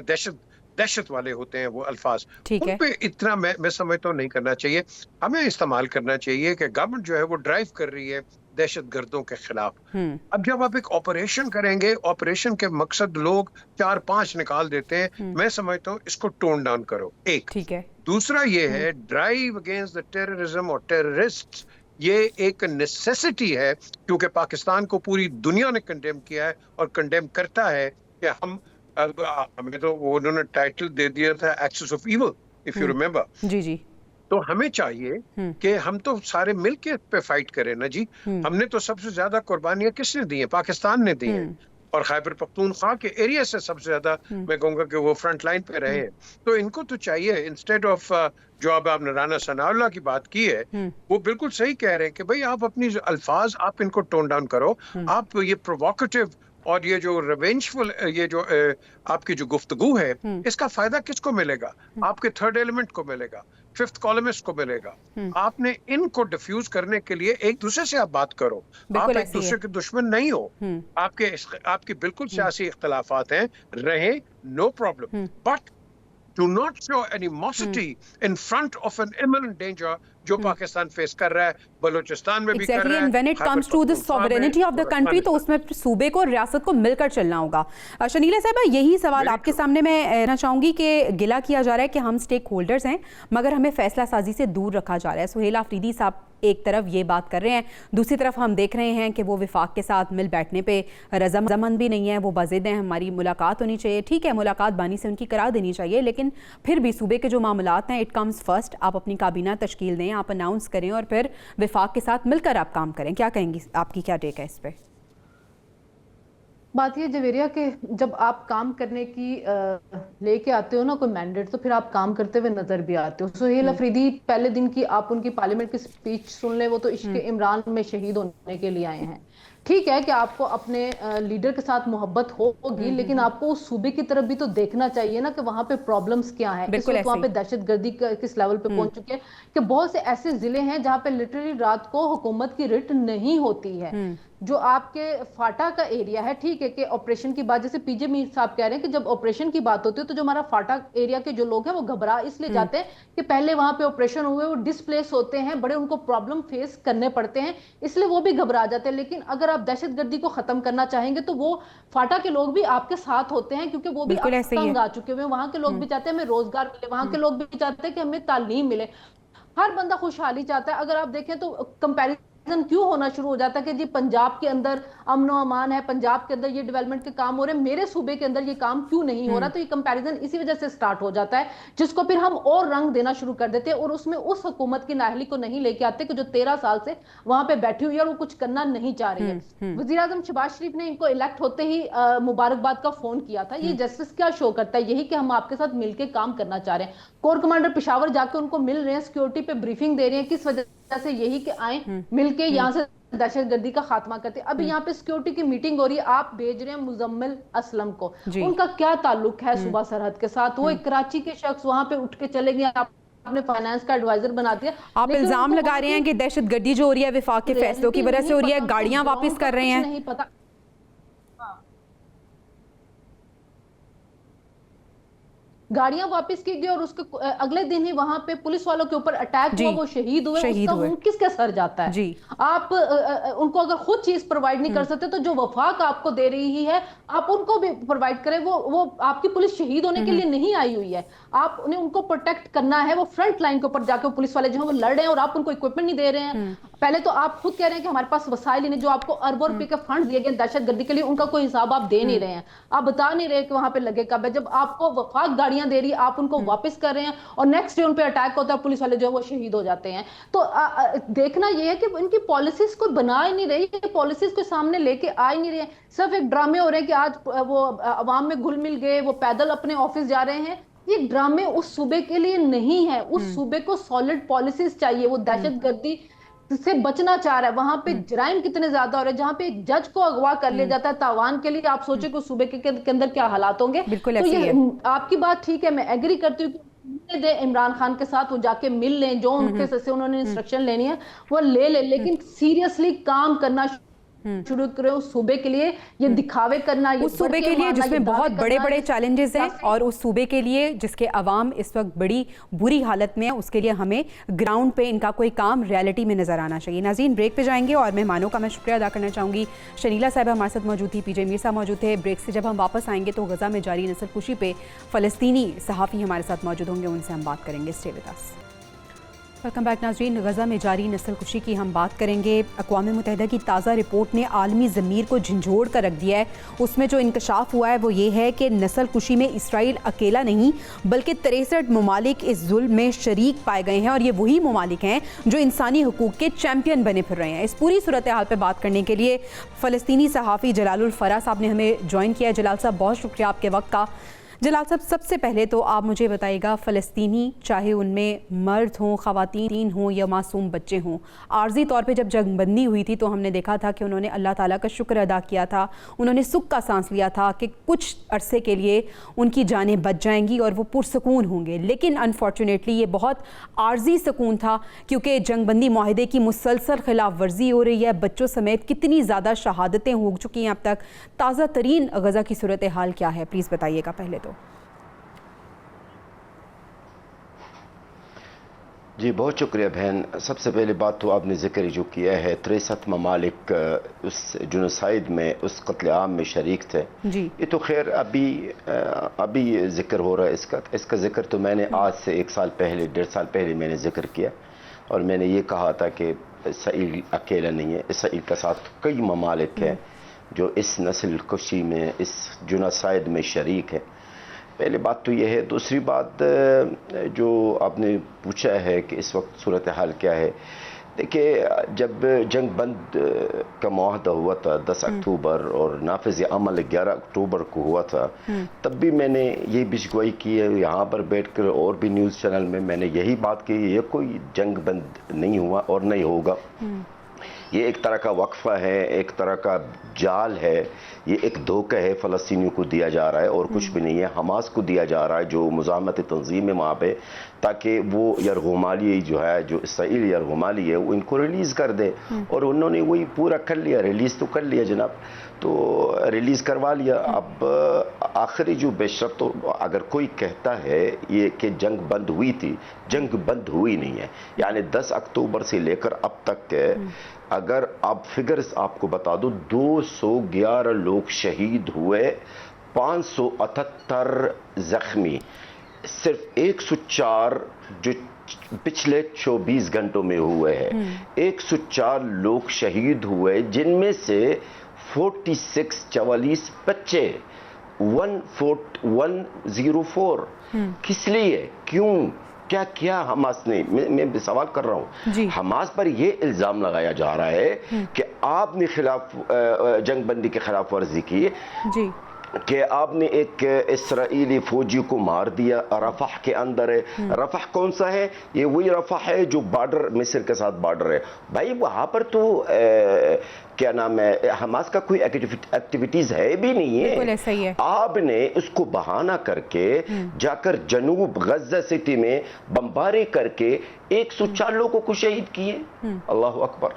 दहशत वाले होते हैं वो अल्फाज। उन पे इतना मैं समझता हूँ नहीं करना चाहिए। हमें इस्तेमाल करना चाहिए कि गवर्नमेंट जो है वो ड्राइव कर रही है दहशत गर्दों के खिलाफ। अब जब आप एक ऑपरेशन करेंगे, ऑपरेशन के मकसद लोग 4-5 निकाल देते हैं, मैं समझता हूँ इसको टोन डाउन करो, एक। ठीक है। दूसरा ये है ड्राइव अगेंस्ट द टेररिज्म और टेररिस्ट, ये एक नेसेसिटी है, क्योंकि पाकिस्तान को पूरी दुनिया ने कंडेम किया है और कंडेम करता है कि हमें तो उन्होंने टाइटल दे दिया था axis of evil, if you remember. जी जी। तो हमें चाहिए कि हम तो सारे मिलके पे फाइट करें ना जी। हमने तो सबसे ज्यादा कुर्बानियां किसने दी हैं? पाकिस्तान ने दी हैं, और खैबर पख्तूनख्वा के एरिया से सबसे ज्यादा मैं कहूंगा कि वो फ्रंट लाइन पे रहे हैं। तो इनको तो चाहिए, इंस्टेड ऑफ जो अब आपने राना सनाउल्लाह की बात की है, वो बिल्कुल सही कह रहे हैं कि भाई आप अपनी अल्फाज आप इनको टोन डाउन करो। आप ये प्रोवोकेटिव और ये जो रिवेंजफुल, ये जो आपकी जो गुफ्तगू है, इसका फायदा किसको मिलेगा? आपके थर्ड एलिमेंट को मिलेगा, फिफ्थ कॉलमिस्ट को मिलेगा। आपने इनको डिफ्यूज करने के लिए एक दूसरे से आप बात करो, आप एक दूसरे के दुश्मन नहीं हो। आपके बिल्कुल सियासी इख्तलाफात हैं, रहे, no problem, but do not show animosity in front of an imminent danger जो पाकिस्तान फेस कर रहा है बलूचिस्तान में भी कर रहा है। When it comes to the sovereignty of the country, तो उसमें सूबे को और रियासत को मिलकर चलना होगा। शनीला साहिबा, यही सवाल आपके सामने मैं कहना चाहूंगी कि गिला किया जा रहा है कि हम स्टेक होल्डर्स हैं मगर हमें फैसला साजी से दूर रखा जा रहा है। सुहेल आफरीदी साहब एक तरफ ये बात कर रहे हैं, दूसरी तरफ हम देख रहे हैं कि वो विफाक के साथ मिल बैठने पे रज़ामंद भी नहीं है, वो बाज़िद हैं हमारी मुलाकात होनी चाहिए। ठीक है, मुलाकात बानी से उनकी करा देनी चाहिए, लेकिन फिर भी सूबे के जो मामलात हैं इट कम्स फर्स्ट। आप अपनी काबीना तश्कील दें, आप अनाउंस करें और फिर विफाक के साथ मिलकर आप काम करें। क्या कहेंगी, आपकी क्या टेक है इस पर? बात ये जवेरिया कि जब आप काम करने की लेके आते हो ना कोई मैंडेट, तो फिर आप काम करते हुए नजर भी आते हो। सुहेल अफरीदी पहले दिन की आप उनकी पार्लियामेंट की स्पीच सुन ले, वो तो इश्क इमरान में शहीद होने के लिए आए हैं। ठीक है कि आपको अपने लीडर के साथ मोहब्बत होगी, लेकिन आपको उस सूबे की तरफ भी तो देखना चाहिए ना कि वहां पे प्रॉब्लम्स क्या हैं, इस वक्त वहां पे दहशतगर्दी किस लेवल पे पहुंच चुकी है कि बहुत से ऐसे जिले हैं जहां पे लिटरली रात को हुकूमत की रिट नहीं होती है। जो आपके फाटा का एरिया है, ठीक है कि ऑपरेशन की बात, जैसे पीजे मीर साहब कह रहे हैं कि जब ऑपरेशन की बात होती है तो जो हमारा फाटा एरिया के जो लोग हैं वो घबरा इसलिए जाते हैं कि पहले वहां पे ऑपरेशन हुए, वो डिस्प्लेस होते हैं, बड़े उनको प्रॉब्लम फेस करने पड़ते हैं, इसलिए वो भी घबरा जाते हैं। लेकिन अगर आप दहशतगर्दी को खत्म करना चाहेंगे तो वो फाटा के लोग भी आपके साथ होते हैं, क्योंकि वो भी तंग आ चुके हुए। वहां के लोग भी चाहते हैं हमें रोजगार मिले, वहां के लोग भी चाहते हैं कि हमें तालीम मिले, हर बंदा खुशहाली चाहता है। अगर आप देखें तो कंपैरिजन क्यों होना शुरू हो जाता है कि जी पंजाब के अंदर अमन व अमान है, पंजाब के अंदर ये डेवलपमेंट के काम हो रहे हैं, मेरे सूबे के अंदर ये काम क्यों नहीं हो रहा? तो ये कंपैरिजन इसी वजह से स्टार्ट हो जाता है, जिसको फिर हम और रंग देना शुरू कर देते हैं और उसमें उस हुकूमत की नाअहली को नहीं लेके आते कि जो 13 साल से वहां पे बैठी हुई है और वो कुछ करना नहीं चाह रही है। वजीर आजम शहबाज शरीफ ने इनको इलेक्ट होते ही मुबारकबाद का फोन किया था। ये जस्टिस क्या शो करता है? यही कि हम आपके साथ मिलकर काम करना चाह रहे हैं। कोर कमांडर पेशावर जाके उनको मिल रहे हैं, सिक्योरिटी पे ब्रीफिंग दे रहे हैं, किस वजह से? यही कि आए मिलके यहाँ से दहशतगर्दी का खात्मा करते। अभी यहाँ पे सिक्योरिटी की मीटिंग हो रही है, आप भेज रहे हैं मुजम्मिल असलम को, उनका क्या ताल्लुक है सूबा सरहद के साथ? वो एक कराची के शख्स वहां पे उठ के चले गए, आपने फाइनेंस का एडवाइजर बना दिया। आप इल्जाम लगा रहे हैं कि दहशतगर्दी जो हो रही है विफाक के फैसलों की वजह से हो रही है, गाड़ियां वापस कर रहे हैं। नहीं पता, गाड़ियां वापस की गई और उसके अगले दिन ही वहां पे पुलिस वालों के ऊपर अटैक हुआ, वो शहीद हुए। उसका किसके सर जाता है जी? आप उनको अगर खुद चीज प्रोवाइड नहीं कर सकते तो जो वफाक आपको दे रही है आप उनको भी प्रोवाइड करें। वो आपकी पुलिस शहीद होने के लिए नहीं आई हुई है, आप उन्हें उनको प्रोटेक्ट करना है। वो फ्रंट लाइन के ऊपर जाके पुलिस वाले जो है वो लड़ रहे हैं और आप उनको इक्विपमेंट नहीं दे रहे हैं। पहले तो आप खुद कह रहे हैं कि हमारे पास वसाइल नहीं, जो आपको अरबों रुपए के फंड दिए गए दहशतगर्दी के लिए, उनका कोई हिसाब आप दे नहीं रहे हैं, आप बता नहीं रहे कि वहां पे लगे कब है। जब आपको वफाक गाड़ियां दे रही है आप उनको वापस कर रहे हैं और नेक्स्ट डे उन पे अटैक होता है, पुलिस वाले जो है वो शहीद हो जाते हैं। तो देखना यह है कि इनकी पॉलिसीज कोई बना ही नहीं रही, पॉलिसीज को सामने लेके आ ही नहीं रहे हैं, सिर्फ एक ड्रामे हो रहे हैं कि आज वो अवाम में घुल मिल गए, वो पैदल अपने ऑफिस जा रहे हैं। ये ड्रामे उस सूबे के लिए नहीं है, उस सूबे को सॉलिड पॉलिसीज चाहिए। वो दहशतगर्दी से बचना चाह रहा है, वहां पे जराइम कितने ज्यादा हो रहे हैं, जहां पे एक जज को अगवा कर लिया जाता है तावान के लिए, आप सोचे कि उस सूबे के अंदर क्या हालात होंगे। तो ये आपकी बात ठीक है, मैं एग्री करती हूँ कि दे इमरान खान के साथ वो जाके मिल लें, जो उनके से उन्होंने इंस्ट्रक्शन लेनी है वो ले ले, लेकिन सीरियसली काम करना शुरू करें उस सूबे के लिए। ये दिखावे करना, ये उस सूबे के लिए जिसमें बहुत बड़े बड़े चैलेंजेस हैं और उस सूबे के लिए जिसके अवाम इस वक्त बड़ी बुरी हालत में है, उसके लिए हमें ग्राउंड पे इनका कोई काम रियलिटी में नजर आना चाहिए। नाज़रीन, ब्रेक पे जाएंगे और मेहमानों का मैं शुक्रिया अदा करना चाहूँगी। शनीला साहब हमारे साथ मौजूद थी, पीजे मीर साहब मौजूद थे। ब्रेक से जब हम वापस आएंगे तो गजा में जारी नस्लकुशी पे फ़लस्तीनी सहाफ़ी हमारे साथ मौजूद होंगे, उनसे हम बात करेंगे। Stay with us. Welcome back नाज़रीन, गजा में जारी नस्लकुशी की हम बात करेंगे। अक़वाम मुत्तहिदा की ताज़ा रिपोर्ट ने आलमी ज़मीर को झंझोड़ कर रख दिया है। उसमें जो इंकशाफ हुआ है वो ये है कि नस्लकुशी में इसराइल अकेला नहीं बल्कि 63 ममालिक इस जुल्म में शरीक पाए गए हैं और ये वही ममालिक हैं जो इंसानी हुकूक के चैम्पियन बने फिर रहे हैं। इस पूरी सूरत हाल पर बात करने के लिए फ़लस्तीनी सहाफ़ी जलालुल फ़रा साहब ने हमें ज्वाइन किया है। जलाल साहब, बहुत शुक्रिया आपके वक्त का। जलाल साहब, सबसे पहले तो आप मुझे बताइएगा, फ़लस्तीनी चाहे उनमें मर्द हों, ख़वातीन हों या मासूम बच्चे हों, आर्जी तौर पे जब जंगबंदी हुई थी तो हमने देखा था कि उन्होंने अल्लाह ताला का शुक्र अदा किया था, उन्होंने सुख का सांस लिया था कि कुछ अरसे के लिए उनकी जानें बच जाएंगी और वो पुरसकून होंगे। लेकिन अनफॉर्चुनेटली ये बहुत आर्जी सुकून था क्योंकि जंगबंदी माहिदे की मुसलसल खिलाफ वर्जी हो रही है। बच्चों समेत कितनी ज़्यादा शहादतें हो चुकी हैं अब तक। ताज़ा तरीन गज़ा की सूरत हाल क्या है, प्लीज़ बताइएगा पहले तो। जी बहुत शुक्रिया बहन। सबसे पहले बात तो आपने जिक्र जो किया है 63 ममालिक उस जेनोसाइड में, उस कत्लेआम में शरीक थे जी। ये तो खैर अभी जिक्र हो रहा है इसका जिक्र तो मैंने आज से 1 साल पहले 1.5 साल पहले मैंने जिक्र किया और मैंने ये कहा था कि इसराइल अकेला नहीं है, इसराइल के साथ कई ममालिक हैं जो इस नस्ल कुशी में, इस जेनोसाइड में शरीक है। पहली बात तो यह है। दूसरी बात जो आपने पूछा है कि इस वक्त सूरत हाल क्या है, देखिए जब जंग बंद का मुआहदा हुआ था 10 अक्टूबर और नाफिज अमल 11 अक्टूबर को हुआ था, तब भी मैंने ये बिशगोई की है यहाँ पर बैठकर और भी न्यूज़ चैनल में मैंने यही बात की, ये कोई जंग बंद नहीं हुआ और नहीं होगा। ये एक तरह का वक्फा है, एक तरह का जाल है, ये एक धोखा है फ़लस्तीनियों को दिया जा रहा है और कुछ भी नहीं है। हमास को दिया जा रहा है जो मुज़ाहमत तंजीम है वहाँ पे, ताकि वो यरगुमाली जो है, जो इसराइल यरगुमाली है, वो इनको रिलीज़ कर दे। और उन्होंने वही पूरा कर लिया, रिलीज़ तो कर लिया जनाब, तो रिलीज़ करवा लिया। अब आखिरी जो बेशर्त तो अगर कोई कहता है ये कि जंग बंद हुई थी, जंग बंद हुई नहीं है। यानी 10 अक्टूबर से लेकर अब तक अगर आप फिगर्स आपको बता दो, 211 लोग शहीद हुए, 578 जख्मी, सिर्फ 104 जो पिछले 24 घंटों में हुए हैं, 104 लोग शहीद हुए, जिनमें से 44 बच्चे, 104। किस लिए, क्यों, क्या किया हमास ने? मैं सवाल कर रहा हूँ। हमास पर यह इल्जाम लगाया जा रहा है कि आपने जंग बंदी की खिलाफ वर्जी की जी, कि आपने एक इसराइली फौजी को मार दिया, रफ़ह के अंदर है। रफ़ह कौन सा है? ये वही रफ़ह है जो बॉर्डर मिस्र के साथ बॉर्डर है। भाई वहाँ पर तो क्या नाम है, हमास का कोई एक्टिविटीज है भी नहीं है। ऐसा ही है। आपने उसको बहाना करके जाकर जनूब गजा सिटी में बमबारी करके 104 लोगों को शहीद किए। अल्लाह अकबर।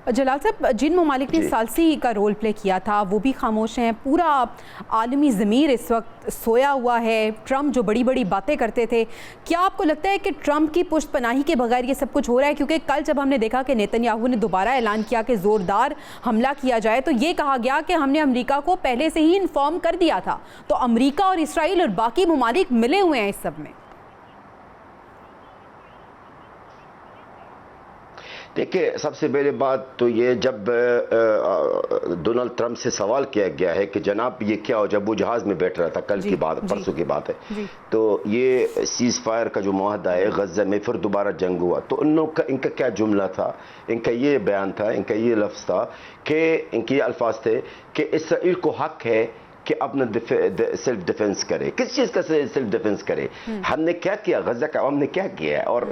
जलाल साहब, जिन ममालिक ने सालसी का रोल प्ले किया था वो भी खामोश हैं, पूरा आलमी ज़मीर इस वक्त सोया हुआ है। ट्रंप जो बड़ी बड़ी बातें करते थे, क्या आपको लगता है कि ट्रंप की पुष्ट पनाही के बगैर ये सब कुछ हो रहा है? क्योंकि कल जब हमने देखा कि नेतन्याहू ने दोबारा ऐलान किया कि ज़ोरदार हमला किया जाए, तो ये कहा गया कि हमने अमेरिका को पहले से ही इन्फॉर्म कर दिया था। तो अमेरिका और इसराइल और बाकी ममालिक मिले हुए हैं इस सब में। देखिए सबसे पहले बात तो ये, जब डोनाल्ड ट्रंप से सवाल किया गया है कि जनाब ये क्या हो, जब वो जहाज़ में बैठ रहा था, कल की बात, परसों की बात है, तो ये सीज़ फायर का जो मुआहदा है गज़ा में, फिर दोबारा जंग हुआ, तो इनका क्या जुमला था, इनका ये बयान था, इनका ये लफ्ज़ था कि इनके ये अल्फाज थे कि इसराइल को हक है कि अपना सेल्फ डिफेंस करे। किस चीज़ का सेल्फ डिफेंस करे? हमने क्या किया, गजा का हमने क्या किया है? और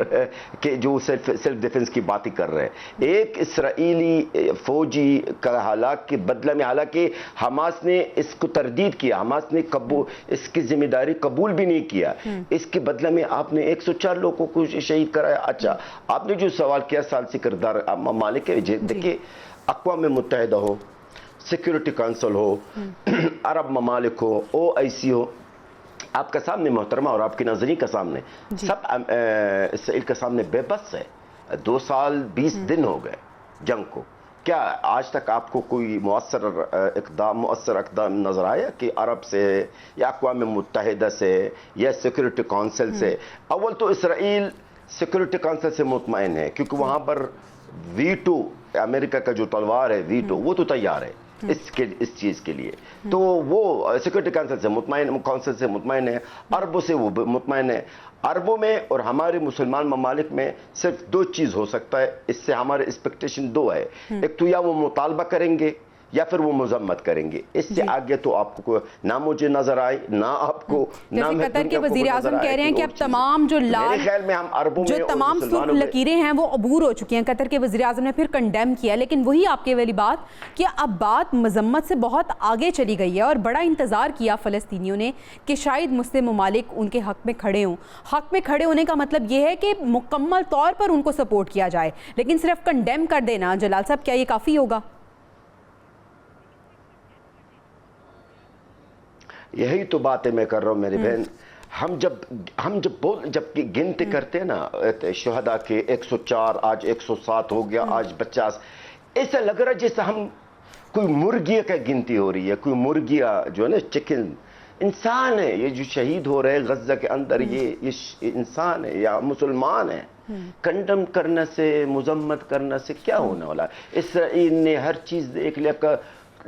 कि जो सेल्फ डिफेंस की बात ही कर रहे हैं। एक इसराइली फौजी का हलाक के बदले में, हालांकि हमास ने इसको तरदीद किया, हमास ने इसकी जिम्मेदारी कबूल भी नहीं किया, इसके बदले में आपने 104 लोगों को शहीद कराया। अच्छा, आपने जो सवाल किया सालसी किरदार ममालिक, देखिए अक़वाम मुत्तहिदा हो, सिक्योरिटी काउंसिल हो, अरब ममालिक हो, OIC हो, आपका सामने मोहतरमा और आपकी नजरी का सामने सब इसराइल के सामने बेबस है। 2 साल 20 दिन हो गए जंग को। क्या आज तक आपको कोई मुअस्सर इक़दाम नजर आया कि अरब से या अक़वाम मुत्तहिदा से या सिक्योरिटी काउंसिल से? अव्वल तो इसराइल सिक्योरिटी काउंसिल से मुतमईन है क्योंकि वहां पर वीटो, अमेरिका का जो तलवार है वीटो, वो तो तैयार है इस चीज के लिए। तो वो सिक्योरिटी काउंसिल से मुतमईन है, अरबों से वो मुतमईन है। अरबों में और हमारे मुसलमान ममालिक में सिर्फ 2 चीज हो सकता है, इससे हमारे एक्सपेक्टेशन 2 है। एक तो या वो मुतालबा करेंगे या फिर वो मजम्मत करेंगे। इससे आगे तो आपको ना मुझे नजर आए, ना आपको, ना कतर के वजीर आज़म कह रहे हैं कि अब तमाम जो लाल ख्याल में हम अरबों जो तमाम सुर्ख लकीरें हैं वो अबूर हो चुकी हैं। कतर के वजीर आज़म ने फिर कंडेम किया, लेकिन वही आपके वाली बात कि अब बात मजम्मत से बहुत आगे चली गई है और बड़ा इंतज़ार किया फ़लस्तीनियों ने कि शायद मुस्लिम ममालिक उनके हक़ में खड़े हों। हक़ में खड़े होने का मतलब ये है कि मुकम्मल तौर पर उनको सपोर्ट किया जाए, लेकिन सिर्फ कंडेम कर देना, जलाल साहब, क्या ये काफ़ी होगा? यही तो बातें मैं कर रहा हूँ मेरी बहन। हम जब गिनती करते हैं ना शुहदा के 104, आज 107 हो गया, आज 50, ऐसा लग रहा है जैसे हम कोई मुर्गिया का गिनती हो रही है, कोई मुर्गिया जो है ना, चिकन। इंसान है ये जो शहीद हो रहे हैं गज़ा के अंदर, ये इंसान है या मुसलमान है। कंडम करने से, मुजम्मत करने से क्या होने वाला है? इसराइल ने हर चीज देख लिया,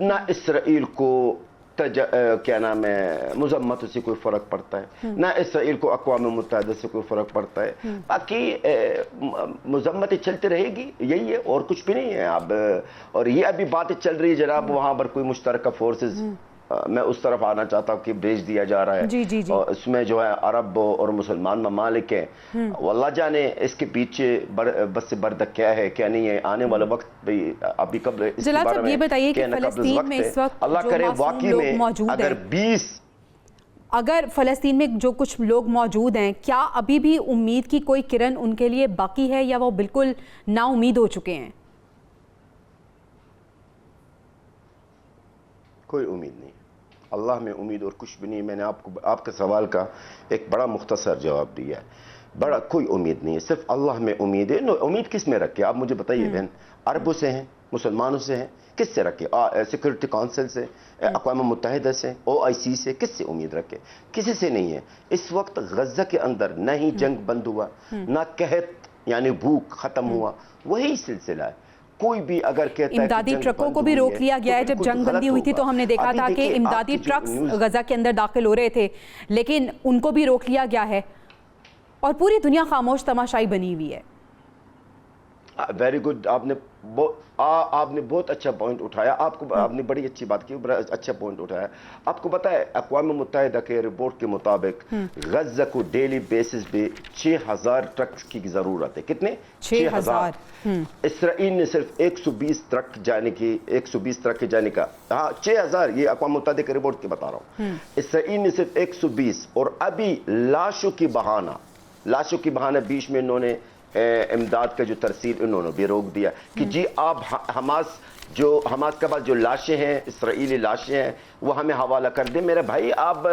ना इसराइल को क्या नाम है, मुजम्मत से कोई फर्क पड़ता है, ना इसराइल को अक़वाम मुत्तहिदा से कोई फर्क पड़ता है। बाकी मुजम्मत चलती रहेगी, यही है और कुछ भी नहीं है अब। और ये अभी बातें चल रही है जनाब, वहां पर कोई मुश्तरका फोर्सेस, मैं उस तरफ आना चाहता हूँ कि भेज दिया जा रहा है। जी। और इसमें जो है अरब और मुसलमान ममालिक हैं, वल्लाह जाने इसके पीछे बस से बर्दक क्या है क्या नहीं है। आने वाला वक्त भी अभी कब जलाल साहब ये बताइए कि फ़लस्तीन में इस वक्त अल्लाह करे वाकई में अगर फ़लस्तीन में जो कुछ लोग मौजूद हैं, क्या अभी भी उम्मीद की कोई किरण उनके लिए बाकी है या वो बिल्कुल नाउम्मीद हो चुके हैं? कोई उम्मीद नहीं, अल्लाह में उम्मीद और कुछ भी नहीं। मैंने आपके सवाल का एक बड़ा मुख्तसर जवाब दिया है। बड़ा कोई उम्मीद नहीं है, सिर्फ अल्लाह में उम्मीद है। उम्मीद किस में रखे आप मुझे बताइए बहन? अरबों से हैं, मुसलमानों से हैं, किससे रखे? सिक्योरिटी काउंसिल से, अक़वाम मुत्तहिदा से, OIC से, किससे उम्मीद रखे? किसी से नहीं है। इस वक्त गज़ा के अंदर न ही जंग बंद हुआ, ना कहत यानी भूख खत्म हुआ, वही सिलसिला है। कोई भी अगर कहता है इमदादी ट्रकों को भी रोक लिया गया है। जब जंग बंदी हुई थी तो हमने देखा था कि इमदादी ट्रक्स गजा के अंदर दाखिल हो रहे थे, लेकिन उनको भी रोक लिया गया है और पूरी दुनिया खामोश तमाशाई बनी हुई है। वेरी गुड, आपने बहुत अच्छा पॉइंट उठाया। आपने बड़ी अच्छी बात की, बड़ा अच्छा पॉइंट उठाया। आपको पता है अक़वाम मुत्तहिदा के रिपोर्ट के मुताबिक गज़ा को डेली बेसिस पे 6000 ट्रक्स की ज़रूरत है। कितने? 6000। इसराइल ने सिर्फ 120 ट्रक के जाने का, हाँ 6000, ये अक़वाम मुत्तहिदा के रिपोर्ट के बता रहा हूँ। इसराइल ने सिर्फ 120, और अभी लाशों की बहाना बीच में इन्होंने इमदाद का जो तरसील इन्होंने भी रोक दिया कि जी आप हमास के पास जो लाशें हैं, इसराइली लाशें हैं, वो हमें हवाला कर दे। मेरे भाई, आप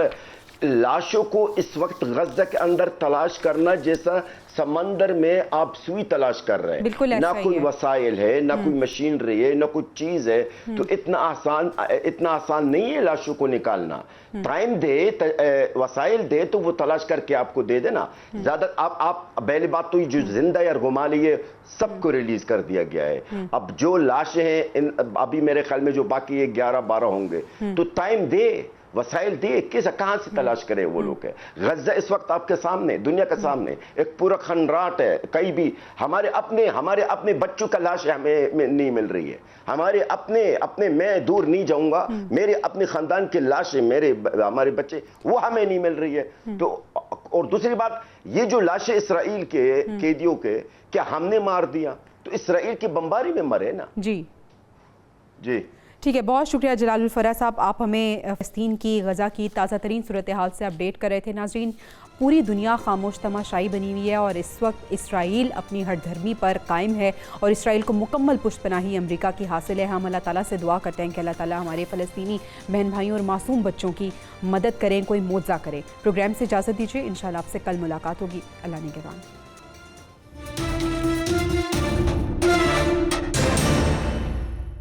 लाशों को इस वक्त गज़ा के अंदर तलाश करना जैसा समंदर में आप सुई तलाश कर रहे हैं। ना कोई वसाइल है, ना कोई मशीनरी है, ना कोई चीज है। तो इतना आसान नहीं है लाशों को निकालना। टाइम दे, वसाइल दे तो वो तलाश करके आपको दे देना। ज्यादा आप पहली बात तो ये जो जिंदा या गुमाली है सबको रिलीज कर दिया गया है। अब जो लाशें हैं अभी मेरे ख्याल में जो बाकी 11-12 होंगे, तो टाइम दे, वसाइल दिए, कहां से तलाश करें वो लोग है। गज़ा इस वक्त आपके सामने, दुनिया के सामने एक पूरा खंडराट है। कहीं भी हमारे अपने बच्चों का लाश हमें नहीं मिल रही है। हमारे मैं दूर नहीं जाऊंगा, मेरे अपने खानदान की लाशें, हमारे बच्चे, वो हमें नहीं मिल रही है। तो और दूसरी बात, ये जो लाशें इसराइल के कैदियों के, क्या हमने मार दिया? तो इसराइल की बमबारी में मरे ना। जी ठीक है, बहुत शुक्रिया जलालुल फराज साहब, आप हमें फ़लस्तीन की गज़ा की ताज़ा तरीन सूरत हाल से अपडेट कर रहे थे। नाज़रीन, पूरी दुनिया खामोश तमाशाई बनी हुई है और इस वक्त इसराइल अपनी हठधर्मी पर कायम है और इसराइल को मुकम्मल पुष्टपनाही अमेरिका की हासिल है। हम अल्लाह ताला से दुआ करते हैं कि अल्लाह ताला हमारे फ़लस्तीनी बहन भाइयों और मासूम बच्चों की मदद करें, कोई मुआवजा करें। प्रोग्राम से इजाज़त दीजिए, इंशाल्लाह आपसे कल मुलाकात होगी। अल्लाह निगहबान।